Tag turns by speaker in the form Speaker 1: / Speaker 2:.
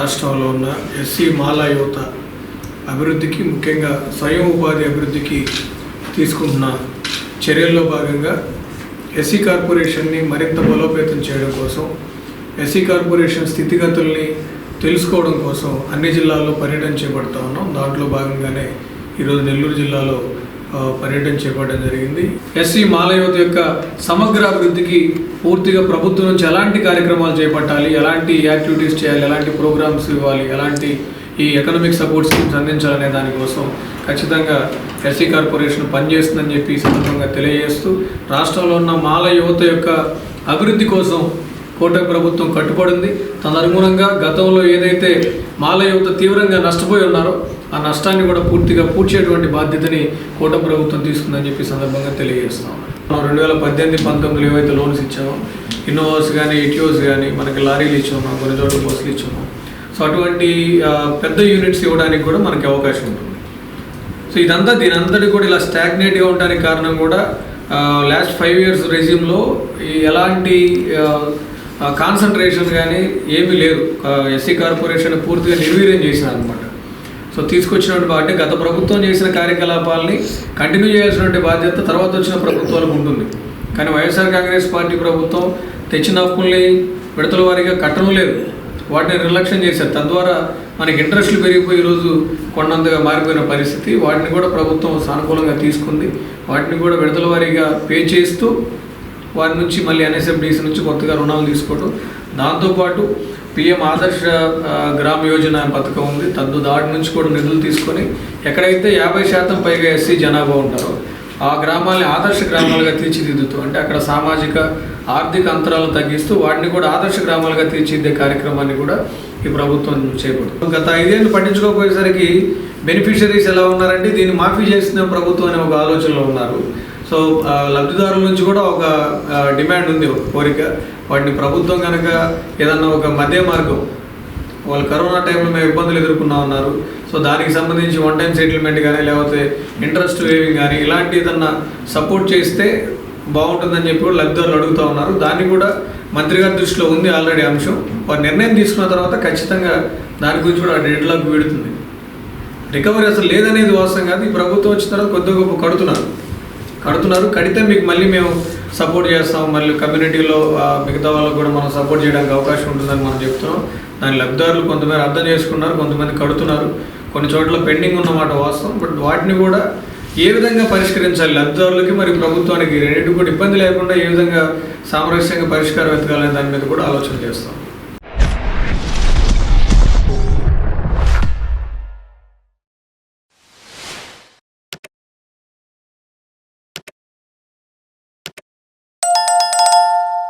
Speaker 1: రాష్ట్రంలో ఉన్న ఎస్సీ మాలా యువత అభివృద్ధికి, ముఖ్యంగా స్వయం ఉపాధి అభివృద్ధికి తీసుకుంటున్న చర్యల్లో భాగంగా ఎస్సీ కార్పొరేషన్ని మరింత బలోపేతం చేయడం కోసం, ఎస్సీ కార్పొరేషన్ స్థితిగతుల్ని తెలుసుకోవడం కోసం అన్ని జిల్లాల్లో పర్యటన చేపడతా ఉన్నాం. దాంట్లో భాగంగానే ఈరోజు నెల్లూరు జిల్లాలో పర్యటన చేపట్టడం జరిగింది. ఎస్సీ మాల యువత యొక్క సమగ్ర అభివృద్ధికి పూర్తిగా ప్రభుత్వం నుంచి ఎలాంటి కార్యక్రమాలు చేపట్టాలి, ఎలాంటి యాక్టివిటీస్ చేయాలి, ఎలాంటి ప్రోగ్రామ్స్ ఇవ్వాలి, ఎలాంటి ఈ ఎకనామిక్ సపోర్ట్ స్కీమ్స్ అందించాలనే దానికోసం ఖచ్చితంగా ఎస్సీ కార్పొరేషన్ పనిచేస్తుందని చెప్పి ఈ సందర్భంగా తెలియజేస్తూ, రాష్ట్రంలో ఉన్న మాల యువత యొక్క అభివృద్ధి కోసం కూటమి ప్రభుత్వం కట్టుబడింది. తదనుగుణంగా గతంలో ఏదైతే మాల యువత తీవ్రంగా నష్టపోయి ఉన్నారో ఆ నష్టాన్ని కూడా పూర్తిగా పూడ్చేటువంటి బాధ్యతని కూటమి ప్రభుత్వం తీసుకుందని చెప్పి సందర్భంగా తెలియజేస్తాం. మనం 2018-19 ఏవైతే లోన్స్ ఇచ్చామో, ఇన్నోవాస్ కానీ, ఇటియోస్ కానీ, మనకి లారీలు ఇచ్చాము, కొన్ని చోట్ల బస్సులు ఇచ్చాము. సో అటువంటి పెద్ద యూనిట్స్ ఇవ్వడానికి కూడా మనకి అవకాశం ఉంటుంది. సో దీనంతటి కూడా ఇలా స్టాగ్నేట్గా ఉండడానికి కారణం కూడా లాస్ట్ 5 years రెజ్యూమ్లో ఎలాంటి కాన్సన్ట్రేషన్ కానీ ఏమీ లేదు. ఎస్సీ కార్పొరేషన్ పూర్తిగా నిర్వీర్యం చేసినారు అనమాట. సో తీసుకొచ్చినటువంటి అంటే గత ప్రభుత్వం చేసిన కార్యకలాపాలని కంటిన్యూ చేయాల్సినటువంటి బాధ్యత తర్వాత వచ్చిన ప్రభుత్వాలకు ఉంటుంది. కానీ వైఎస్ఆర్ కాంగ్రెస్ పార్టీ ప్రభుత్వం తెచ్చిన అప్పుల్ని విడతల వారీగా కట్టడం లేదు, వాటిని నిర్లక్ష్యం చేశారు. తద్వారా మనకి ఇంట్రెస్ట్లు పెరిగిపోయి ఈరోజు కొండంతగా మారిపోయిన పరిస్థితి. వాటిని కూడా ప్రభుత్వం సానుకూలంగా తీసుకుంది. వాటిని కూడా విడతల వారీగా పే చేస్తూ వారి నుంచి మళ్ళీ ఎన్ఎస్ఎఫ్డిసి నుంచి కొత్తగా రుణాలు తీసుకోవడం, దాంతోపాటు పిఎం ఆదర్శ గ్రామ యోజన పథకం ఉంది. దాటి నుంచి కూడా నిధులు తీసుకొని ఎక్కడైతే 50% పైగా ఎస్సీ జనాభా ఉంటారో ఆ గ్రామాలని ఆదర్శ గ్రామాలుగా తీర్చిదిద్దుతూ, అంటే అక్కడ సామాజిక ఆర్థిక అంతరాలు తగ్గిస్తూ వాటిని కూడా ఆదర్శ గ్రామాలుగా తీర్చిదిద్దే కార్యక్రమాన్ని కూడా ఈ ప్రభుత్వం చేపడుతుంది. గత 5 ఏళ్ళు పట్టించుకోకపోయేసరికి బెనిఫిషరీస్ ఎలా ఉన్నారంటే దీన్ని మాఫీ చేసిన ప్రభుత్వం అనే ఒక ఆలోచనలో ఉన్నారు. సో లబ్ధిదారుల నుంచి కూడా ఒక డిమాండ్ ఉంది, ఒక కోరిక. వాటిని ప్రభుత్వం కనుక ఏదన్నా ఒక మధ్య మార్గం, వాళ్ళు కరోనా టైంలో మేము ఇబ్బందులు ఎదుర్కొన్నా ఉన్నారు, సో దానికి సంబంధించి 1 time సెటిల్మెంట్ కానీ, లేకపోతే ఇంట్రెస్ట్ వేవింగ్ కానీ ఇలాంటి ఏదన్నా సపోర్ట్ చేస్తే బాగుంటుందని చెప్పి కూడా లబ్ధిదారులు అడుగుతూ ఉన్నారు. దాన్ని కూడా మంత్రి గారి దృష్టిలో ఉంది ఆల్రెడీ అంశం. వారు నిర్ణయం తీసుకున్న తర్వాత ఖచ్చితంగా దాని గురించి కూడా డెడ్లాక్ వీడుతుంది. రికవరీ అసలు లేదనేది వాస్తవం కాదు. ఈ ప్రభుత్వం వచ్చిన తర్వాత కొద్దిగా గొప్ప కడితే మీకు మళ్ళీ మేము సపోర్ట్ చేస్తాం, మళ్ళీ కమ్యూనిటీలో మిగతా వాళ్ళకు కూడా మనం సపోర్ట్ చేయడానికి అవకాశం ఉంటుందని మనం చెప్తున్నాం. దాని లబ్ధిదారులు కొంతమంది అర్థం చేసుకున్నారు, కొంతమంది కడుతున్నారు, కొన్ని చోట్ల పెండింగ్ ఉన్నమాట వాస్తవం. బట్ వాటిని కూడా ఏ విధంగా పరిష్కరించాలి, లబ్ధిదారులకి మరి ప్రభుత్వానికి రెండింటికి కూడా ఇబ్బంది లేకుండా ఏ విధంగా సామరస్యంగా పరిష్కారం వెతకాలనే దాని మీద కూడా ఆలోచన చేస్తాం.